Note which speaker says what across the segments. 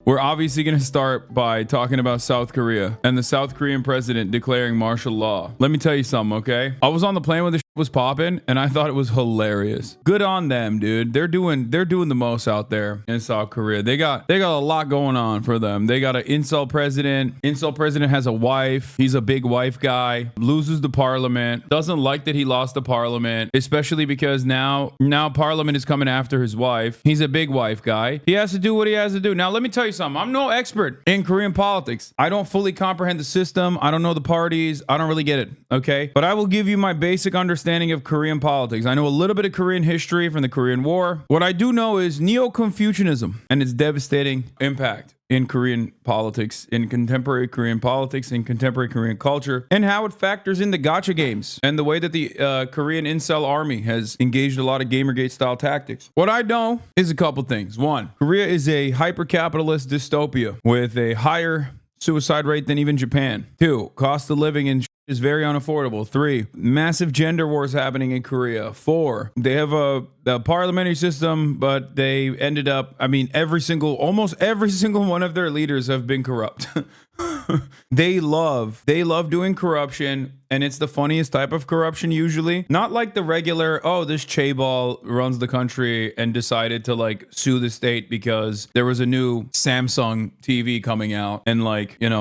Speaker 1: we're obviously going to start by talking about South Korea and the South Korean president declaring martial law. Let me tell you something, okay? I was on the plane when this was popping and I thought it was hilarious. Good on them, dude. They're doing the most out there in South Korea. They got a lot going on for them. They got an incel president. Incel president has a wife. He's a big wife guy. Loses the parliament. Doesn't like that he lost the parliament, especially because now parliament is coming after his wife. He's a big wife guy. He has to do what he has to do. Now let me tell you something. I'm no expert in Korean politics. I don't fully comprehend the system. I don't know the parties. I don't really get it, okay? But I will give you my basic understanding of Korean politics. I know a little bit of Korean history from the Korean War. What I do know is Neo-Confucianism and its devastating impact in Korean politics, in contemporary Korean politics, in contemporary Korean culture, and how it factors in the gotcha games and the way that the Korean incel army has engaged a lot of Gamergate style tactics. What I know is a couple things. One, Korea is a hyper-capitalist dystopia with a higher suicide rate than even Japan. Two, cost of living in is very unaffordable. 3, massive gender wars happening in Korea. 4, they have a parliamentary system, but they ended up, almost every single one of their leaders have been corrupt. They love doing corruption, and it's the funniest type of corruption usually. Not like the regular, oh, this chaebol runs the country and decided to like sue the state because there was a new Samsung TV coming out and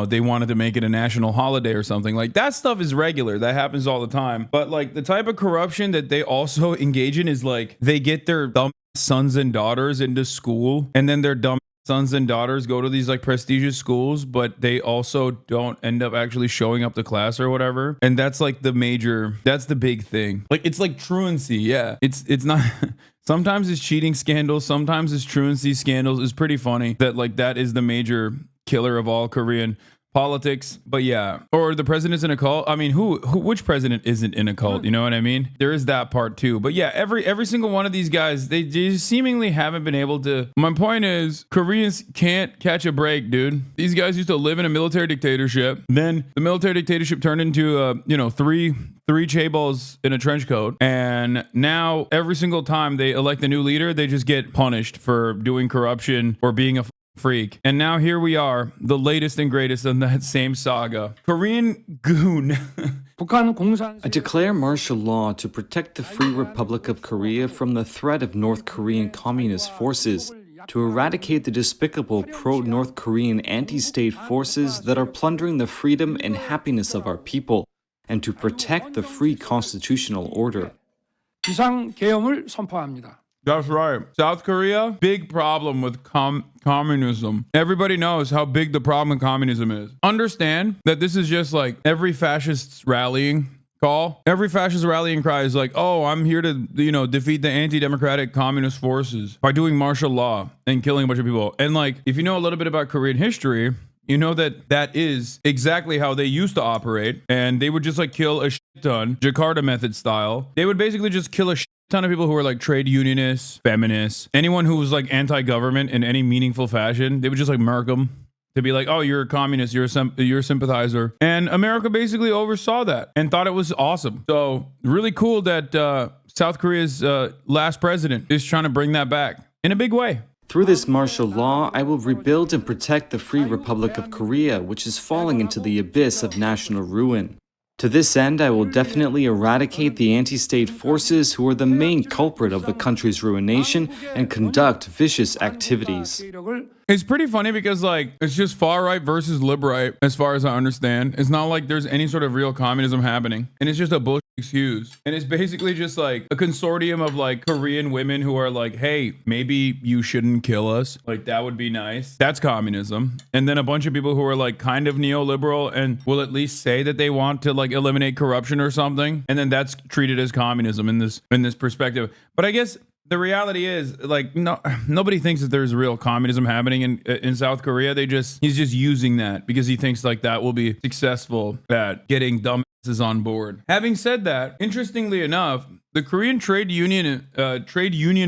Speaker 1: they wanted to make it a national holiday or something. Like that stuff is regular. That happens all the time. But like the type of corruption that they also engage in is like they get their dumb sons and daughters into school, and then their dumb sons and daughters go to these like prestigious schools, but they also don't end up actually showing up to class or whatever. And that's like that's the big thing. Like it's like truancy. Yeah, it's not. Sometimes it's cheating scandals, sometimes it's truancy scandals. It's pretty funny that like that is the major killer of all Korean politics. But yeah, or the president's in a cult. I mean, which president isn't in a cult? You know what I mean? There is that part too. But yeah, every single one of these guys, they seemingly haven't been able to. My point is, Koreans can't catch a break, dude. These guys used to live in a military dictatorship. Then the military dictatorship turned into three chaebols in a trench coat, and now every single time they elect a new leader, they just get punished for doing corruption or being a freak. And now here we are, the latest and greatest in that same saga. Korean goon.
Speaker 2: I declare martial law to protect the Free Republic of Korea from the threat of North Korean communist forces, to eradicate the despicable pro-North Korean anti-state forces that are plundering the freedom and happiness of our people, and to protect the free constitutional order.
Speaker 1: That's right. South Korea, big problem with communism. Everybody knows how big the problem with communism is. Understand that this is just like every fascist's rallying call. Every fascist rallying cry is like, oh, I'm here to, defeat the anti-democratic communist forces by doing martial law and killing a bunch of people. And like, if you know a little bit about Korean history, you know that is exactly how they used to operate. And they would just like kill a shit ton, Jakarta method style. They would basically just kill a shit ton of people who were like trade unionists, feminists, anyone who was like anti-government in any meaningful fashion. They would just like murk them to be like, oh, you're a communist, you're a sympathizer. And America basically oversaw that and thought it was awesome. So really cool that South Korea's last president is trying to bring that back in a big way.
Speaker 2: Through this martial law, I will rebuild and protect the Free Republic of Korea, which is falling into the abyss of national ruin. To this end, I will definitely eradicate the anti-state forces who are the main culprit of the country's ruination and conduct vicious activities.
Speaker 1: It's pretty funny because like it's just far right versus lib right as far as I understand. It's not like there's any sort of real communism happening, and it's just a bullshit excuse. And it's basically just like a consortium of like Korean women who are like, hey, maybe you shouldn't kill us. Like that would be nice. That's communism. And then a bunch of people who are like kind of neoliberal and will at least say that they want to like eliminate corruption or something. And then that's treated as communism in this perspective. But I guess the reality is, like, nobody thinks that there's real communism happening in South Korea. He's just using that because he thinks like that will be successful at getting dumbasses on board. Having said that, interestingly enough, the Korean trade union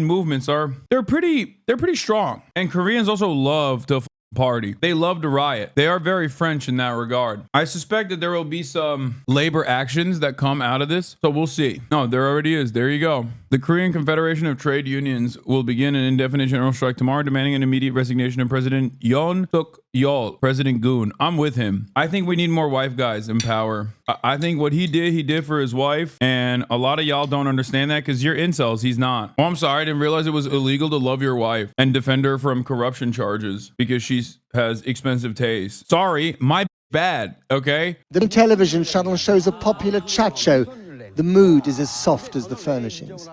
Speaker 1: movements they're pretty strong, and Koreans also love to party. They love to riot. They are very French in that regard. I suspect that there will be some labor actions that come out of this, so we'll see. No, there already is. There you go. The Korean Confederation of Trade Unions will begin an indefinite general strike tomorrow, demanding an immediate resignation of President Yoon Suk Yeol, President Goon. I'm with him. I think we need more wife guys in power. I think what he did for his wife, and a lot of y'all don't understand that because you're incels. He's not. Oh, I'm sorry. I didn't realize it was illegal to love your wife and defend her from corruption charges because she has expensive taste. Sorry, my bad, okay?
Speaker 3: The television channel shows a popular chat show. The mood is as soft as the furnishings.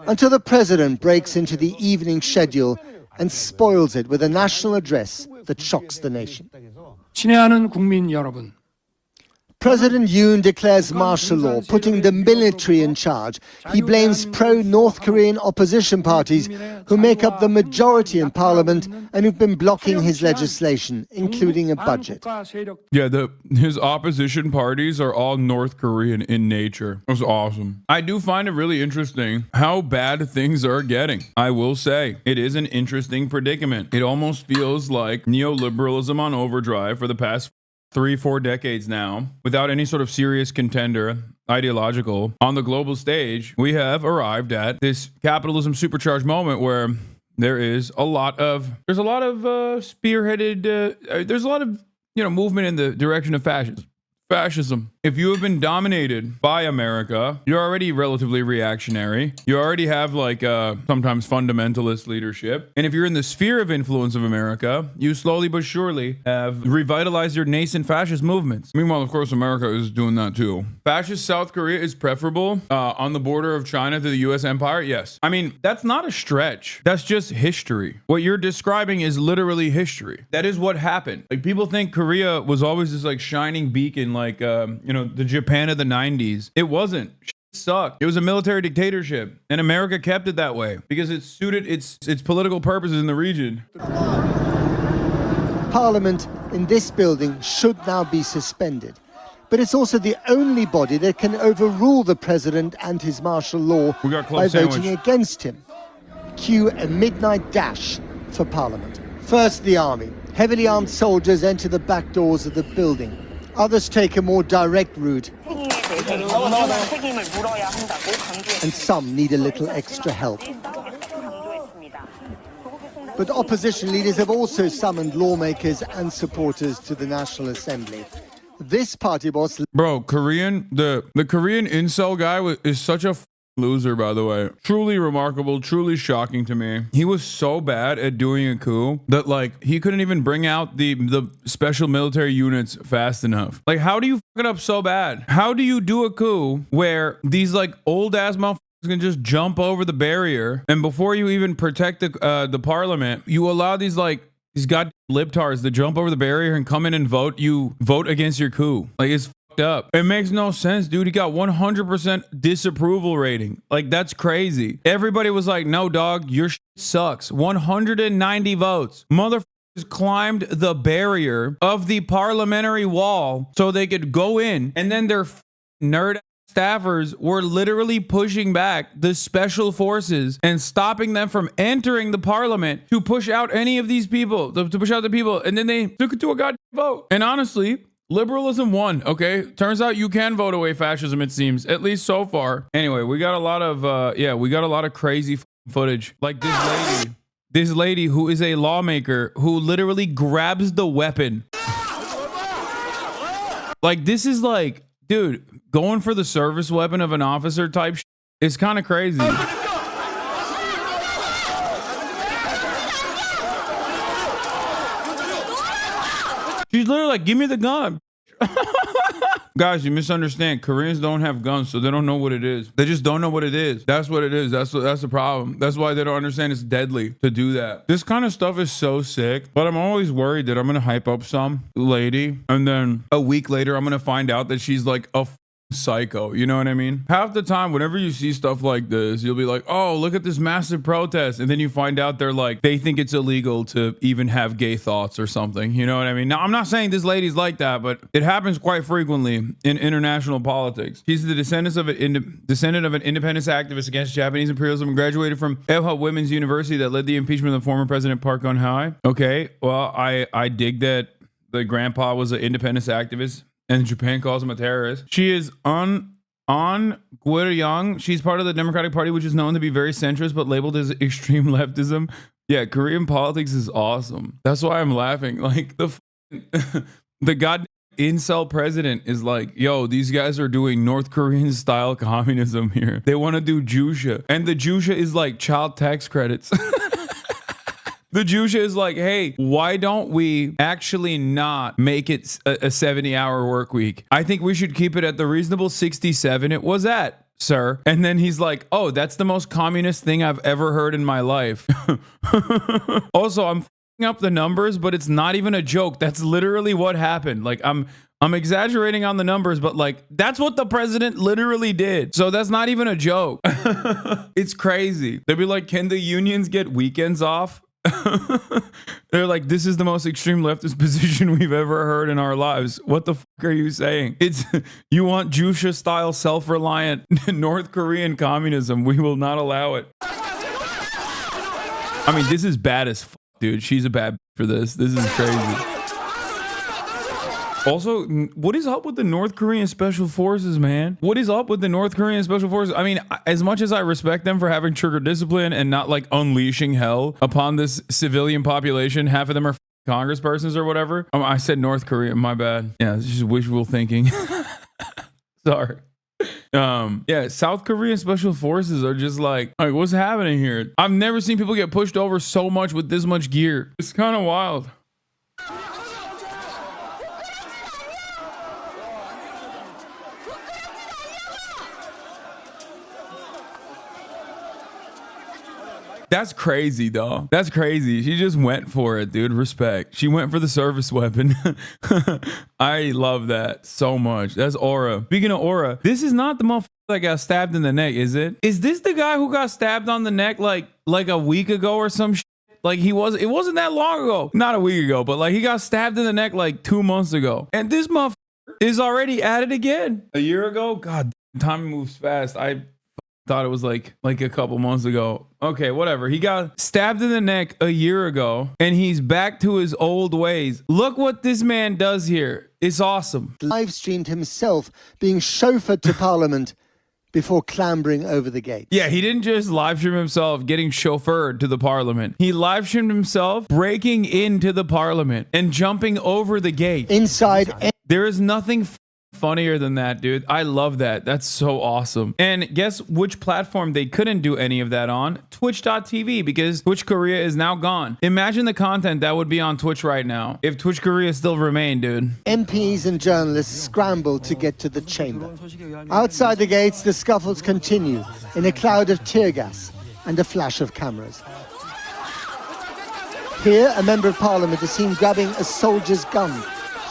Speaker 3: Until the president breaks into the evening schedule and spoils it with a national address that shocks the nation.
Speaker 4: 친애하는 국민 여러분.
Speaker 3: President Yoon declares martial law, putting the military in charge. He blames pro-North Korean opposition parties who make up the majority in parliament and who've been blocking his legislation, including a budget.
Speaker 1: Yeah, his opposition parties are all North Korean in nature. It was awesome. I do find it really interesting how bad things are getting. I will say it is an interesting predicament. It almost feels like neoliberalism on overdrive for the past 3-4 decades now, without any sort of serious contender, ideological, on the global stage. We have arrived at this capitalism supercharged moment where there's a lot of spearheaded, there's a lot of, movement in the direction of fascism. If you have been dominated by America, you're already relatively reactionary. You already have sometimes fundamentalist leadership. And if you're in the sphere of influence of America, you slowly but surely have revitalized your nascent fascist movements. Meanwhile, of course, America is doing that too. Fascist South Korea is preferable on the border of China to the US empire. Yes. I mean, that's not a stretch. That's just history. What you're describing is literally history. That is what happened. Like, people think Korea was always this shining beacon, the Japan of the 90s. It wasn't. Shit sucked. It was a military dictatorship, and America kept it that way because it suited its political purposes in the region.
Speaker 3: Parliament in this building should now be suspended. But it's also the only body that can overrule the president and his martial law by voting against him. Cue a midnight dash for Parliament. First, the army. Heavily armed soldiers enter the back doors of the building. Others take a more direct route, and some need a little extra help. But opposition leaders have also summoned lawmakers and supporters to the National Assembly. This party boss...
Speaker 1: Bro, the Korean incel guy is such a loser, by the way. Truly remarkable, truly shocking to me. He was so bad at doing a coup that he couldn't even bring out the special military units fast enough. How do you fuck it up so bad? How do you do a coup where these old ass motherfuckers can just jump over the barrier, and before you even protect the parliament, you allow these goddamn libtards to jump over the barrier and come in and vote against your coup? It's up. It makes no sense, dude. He got 100% disapproval rating. That's crazy. Everybody was like, no, dog, your shit sucks. 190 votes. Motherfuckers climbed the barrier of the parliamentary wall so they could go in, and then their nerd staffers were literally pushing back the special forces and stopping them from entering the parliament to push out any of these people, to push out the people, and then they took it to a goddamn vote. And honestly, liberalism won, okay? Turns out you can vote away fascism, it seems, at least so far. Anyway, we got a lot of crazy footage. Like this lady who is a lawmaker who literally grabs the weapon. This is dude, going for the service weapon of an officer type is kind of crazy. She's literally give me the gun. Guys, you misunderstand. Koreans don't have guns, so they don't know what it is. They just don't know what it is. That's what it is. That's the problem. That's why they don't understand it's deadly to do that. This kind of stuff is so sick, but I'm always worried that I'm going to hype up some lady, and then a week later, I'm going to find out that she's a psycho. You know what I mean? Half the time, whenever you see stuff like this, you'll be like, oh, look at this massive protest. And then you find out they think it's illegal to even have gay thoughts or something. You know what I mean? Now, I'm not saying this lady's like that, but it happens quite frequently in international politics. She's the descendant of an independence activist against Japanese imperialism and graduated from Elha Women's University that led the impeachment of the former President Park Geun-hye. Okay, well, I dig that the grandpa was an independence activist and Japan calls him a terrorist. She is On Guoryang, she's part of the Democratic Party, which is known to be very centrist, but labeled as extreme leftism. Yeah, Korean politics is awesome. That's why I'm laughing. Like the goddamn incel president is like, yo, these guys are doing North Korean style communism here. They want to do Jusha. And the Jusha is like child tax credits. The Jusha is like, hey, why don't we actually not make it a 70-hour work week? I think we should keep it at the reasonable 67 it was at, sir. And then he's like, oh, that's the most communist thing I've ever heard in my life. Also, I'm f***ing up the numbers, but it's not even a joke. That's literally what happened. Like, I'm exaggerating on the numbers, but like, that's what the president literally did. So that's not even a joke. It's crazy. They'd be like, can the unions get weekends off? They're like, this is the most extreme leftist position we've ever heard in our lives. What the fuck are you saying? It's you want Jusha style self-reliant North Korean communism. We will not allow it. I mean, this is bad as fuck, dude. She's a bad for this. This is crazy. Also, what is up with the North Korean Special Forces, man? What is up with the North Korean Special Forces? I mean, as much as I respect them for having trigger discipline and not like unleashing hell upon this civilian population, half of them are congresspersons or whatever. I said North Korea, my bad. Yeah, it's just wishful thinking. Sorry. Yeah, South Korean Special Forces are just like, what's happening here? I've never seen people get pushed over so much with this much gear. It's kind of wild. That's crazy, though. That's crazy. She just went for it, dude. Respect. She went for the service weapon. I love that so much. That's Aura. Speaking of Aura, this is not the motherfucker that got stabbed in the neck, is it? Is this the guy who got stabbed on the neck like a week ago or some shit? Like it wasn't that long ago. Not a week ago, but like he got stabbed in the neck like 2 months ago. And this motherfucker is already at it again. A year ago? God, time moves fast. I thought it was like a couple months ago. Okay, whatever. He got stabbed in the neck a year ago and he's back to his old ways. Look what this man does here. It's awesome.
Speaker 3: Live streamed himself being chauffeured to Parliament before clambering over the gate.
Speaker 1: Yeah, he didn't just live stream himself getting chauffeured to the Parliament. He live streamed himself breaking into the Parliament and jumping over the gate.
Speaker 3: Inside.
Speaker 1: There is nothing funnier than that, dude. I love that. That's so awesome. And guess which platform they couldn't do any of that on? Twitch.tv, because Twitch Korea is now gone. Imagine the content that would be on Twitch right now if Twitch Korea still remained, dude.
Speaker 3: MPs and journalists scrambled to get to the chamber. Outside the gates, the scuffles continue in a cloud of tear gas and a flash of cameras. Here, a member of parliament is seen grabbing a soldier's gun,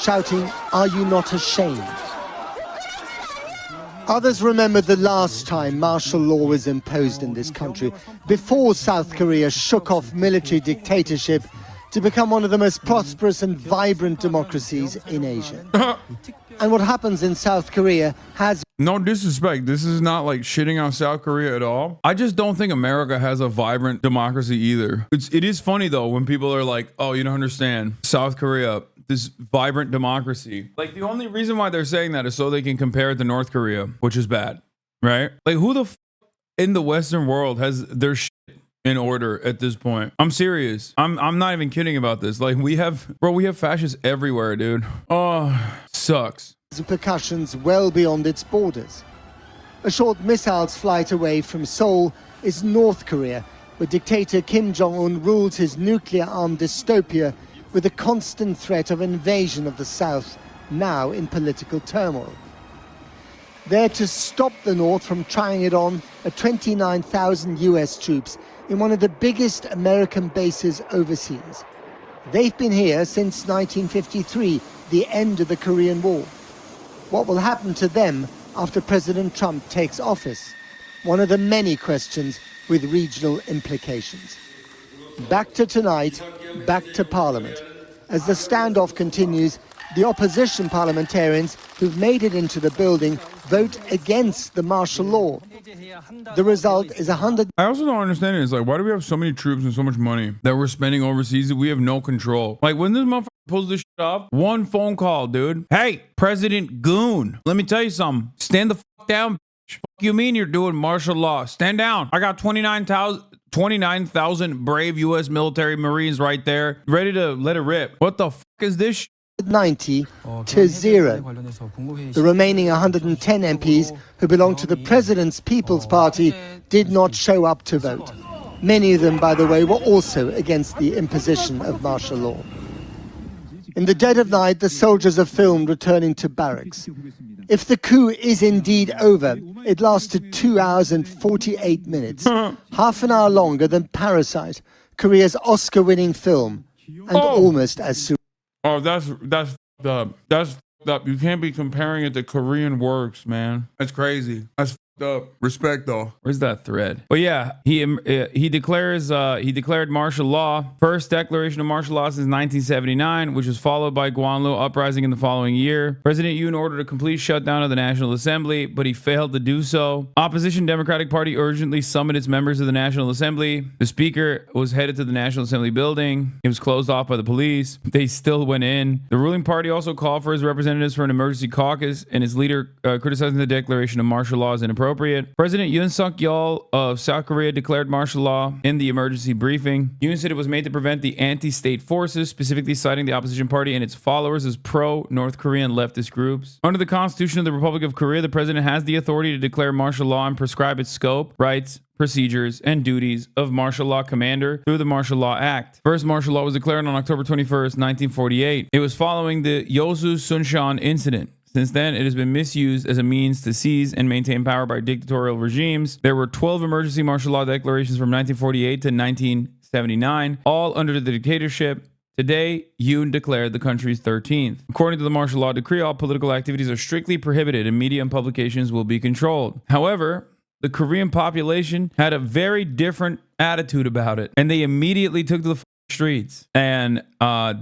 Speaker 3: shouting, "Are you not ashamed?" Others remember the last time martial law was imposed in this country, before South Korea shook off military dictatorship to become one of the most prosperous and vibrant democracies in Asia. And what happens in South Korea has...
Speaker 1: No disrespect. This is not like shitting on South Korea at all. I just don't think America has a vibrant democracy either. It is funny though when people are like, oh, you don't understand. South Korea, this vibrant democracy. Like the only reason why they're saying that is so they can compare it to North Korea, which is bad, right? Like who the f in the Western world has their shit in order at this point? I'm serious. I'm not even kidding about this. Like we have fascists everywhere, dude. Oh, sucks.
Speaker 3: Repercussions well beyond its borders. A short missile's flight away from Seoul is North Korea, where dictator Kim Jong-un rules his nuclear-armed dystopia with the constant threat of invasion of the South, now in political turmoil. There to stop the North from trying it on are 29,000 US troops in one of the biggest American bases overseas. They've been here since 1953, the end of the Korean War. What will happen to them after President Trump takes office? One of the many questions with regional implications. Back to tonight, back to Parliament. As the standoff continues, the opposition parliamentarians who've made it into the building vote against the martial law. The result is 100...
Speaker 1: I also don't understand it. It's like, why do we have so many troops and so much money that we're spending overseas that we have no control? Like, when this motherfucker pulls this shit off, one phone call, dude. Hey, President Goon, let me tell you something. Stand the fuck down. Fuck you mean you're doing martial law? Stand down. I got 29,000 brave U.S. military Marines right there, ready to let it rip. What the fuck is this?
Speaker 3: 90 to 0. The remaining 110 MPs who belong to the President's People's Party did not show up to vote. Many of them, by the way, were also against the imposition of martial law. In the dead of night, the soldiers are filmed returning to barracks. If the coup is indeed over, it lasted 2 hours and 48 minutes, half an hour longer than Parasite, Korea's Oscar-winning film, and almost as soon.
Speaker 1: Oh, that's fucked up. That's fucked up. You can't be comparing it to Korean works, man. That's crazy. That's fucked up. Respect, though. Where's that thread? But yeah, he declared martial law. First declaration of martial law since 1979, which was followed by Gwanlu uprising in the following year. President Yoon ordered a complete shutdown of the National Assembly, but he failed to do so. Opposition Democratic Party urgently summoned its members of the National Assembly. The speaker was headed to the National Assembly building. It was closed off by the police. They still went in. The ruling party also called for his representatives for an emergency caucus, and its leader criticizing the declaration of martial law as inappropriate. President Yoon Suk Yeol of South Korea declared martial law in the emergency briefing. Yoon said it was made to prevent the anti-state forces, specifically citing the opposition party and its followers as pro-North Korean leftist groups. Under the Constitution of the Republic of Korea, the president has the authority to declare martial law and prescribe its scope, rights, procedures, and duties of martial law commander through the Martial Law Act. First martial law was declared on October 21st, 1948. It was following the Yosu Sunshan incident. Since then, it has been misused as a means to seize and maintain power by dictatorial regimes. There were 12 emergency martial law declarations from 1948 to 1979, all under the dictatorship. Today, Yoon declared the country's 13th. According to the martial law decree, all political activities are strictly prohibited and media and publications will be controlled. However, the Korean population had a very different attitude about it, and they immediately took to the streets, and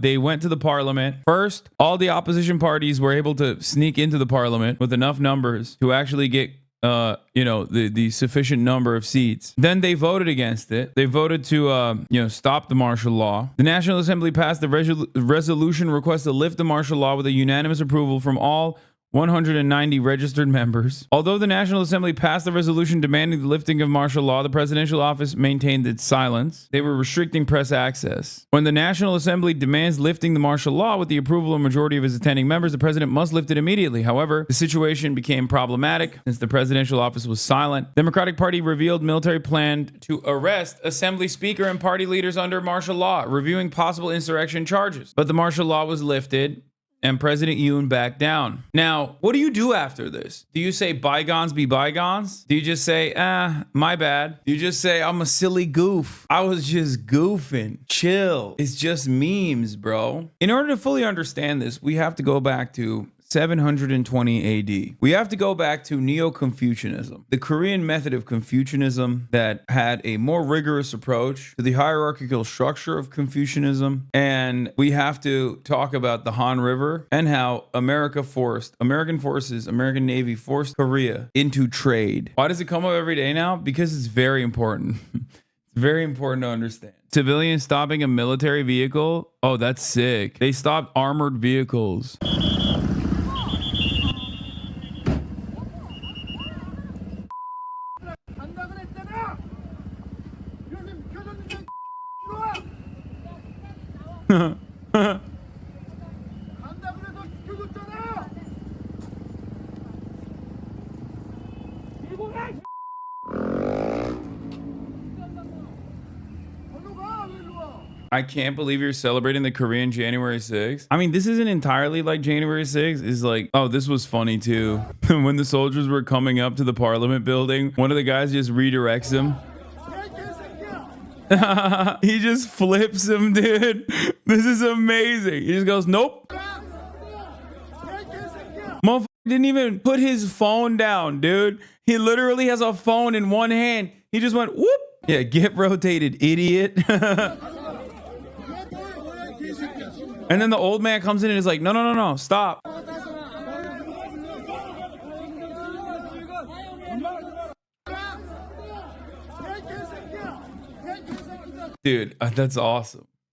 Speaker 1: they went to the parliament. First, all the opposition parties were able to sneak into the parliament with enough numbers to actually get the sufficient number of seats. Then they voted against it. They voted to stop the martial law. The National Assembly passed the resolution request to lift the martial law with a unanimous approval from all 190 registered members. Although the National Assembly passed the resolution demanding the lifting of martial law, the presidential office maintained its silence. They were restricting press access. When the National Assembly demands lifting the martial law with the approval of a majority of its attending members, the president must lift it immediately. However, the situation became problematic since the presidential office was silent. The Democratic Party revealed military planned to arrest Assembly Speaker and party leaders under martial law, reviewing possible insurrection charges. But the martial law was lifted, and President Yoon backed down. Now, what do you do after this? Do you say bygones be bygones? Do you just say, my bad? Do you just say, I'm a silly goof? I was just goofing. Chill. It's just memes, bro. In order to fully understand this, we have to go back to 720 AD. We have to go back to Neo-Confucianism, the Korean method of Confucianism that had a more rigorous approach to the hierarchical structure of Confucianism. And we have to talk about the Han River and how American Navy forced Korea into trade. Why does it come up every day now? Because it's very important. It's very important to understand. Civilians stopping a military vehicle? Oh, that's sick. They stopped armored vehicles. I can't believe you're celebrating the Korean January 6th. I mean, this isn't entirely like January 6th. It's like, oh, this was funny too. When the soldiers were coming up to the parliament building, one of the guys just redirects him. He just flips him, dude. This is amazing. He just goes, nope. Motherfucker didn't even put his phone down, dude. He literally has a phone in one hand. He just went, whoop. Yeah, get rotated, idiot. And then the old man comes in and is like, no, stop. Dude, that's awesome.